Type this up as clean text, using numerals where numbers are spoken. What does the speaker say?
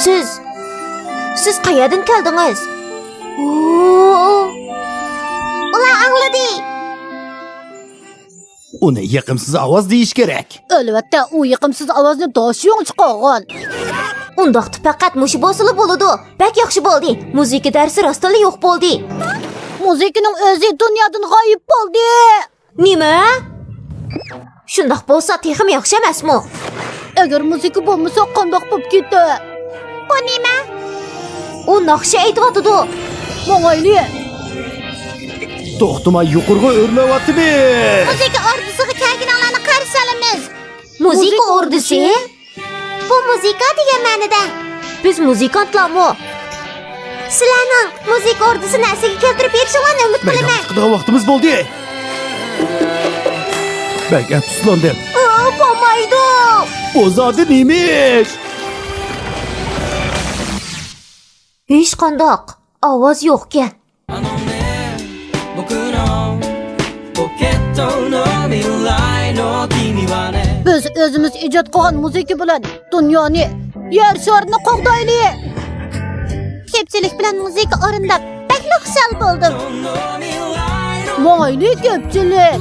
Siz qayerdan keldingiz? Ular angladi. Uni yiqimsiz ovoz deyish kerak. Albatta, u yiqimsiz ovozni doshiyong chiqargan. Undaqda faqat mushi bosilib bo'ladi. Bak yaxshi bo'ldi. Muzika darsi rostali yo'q bo'ldi. Muzikaning o'zi dunyodan g'oyib bo'ldi. Nima? Shundoq bo'lsa, texim yaxshi emasmi? Agar muzika bo'lmasa, qandoq bo'lib ketdi? Bu nima? U naqsha aytibdi. Mo'ng'ayli. To'xtamay yuqorga o'rlayapti-mi? Muzika ordisiga kelganlarni qarshi salamiz. Muzika ordisi? Bu muzika degan ma'noda. Biz muzikantlarmi? Sizlarning muzika ordisi narsaga keltirib berishinglarni umid qilaman. Chiqadigan vaqtimiz bo'ldi. Ben afsuslandim. Bo'lmaydi. O'zadi nemish? Hech qandoq ovoz yo'q ekan. Biz o'zimiz ijod qilgan muzika bilan dunyoni, yer sharini qo'g'daylik. Ko'pchilik bilan muzika o'rindab, bakli xushal bo'ldim. Mo'ng'ayli ko'pchilik.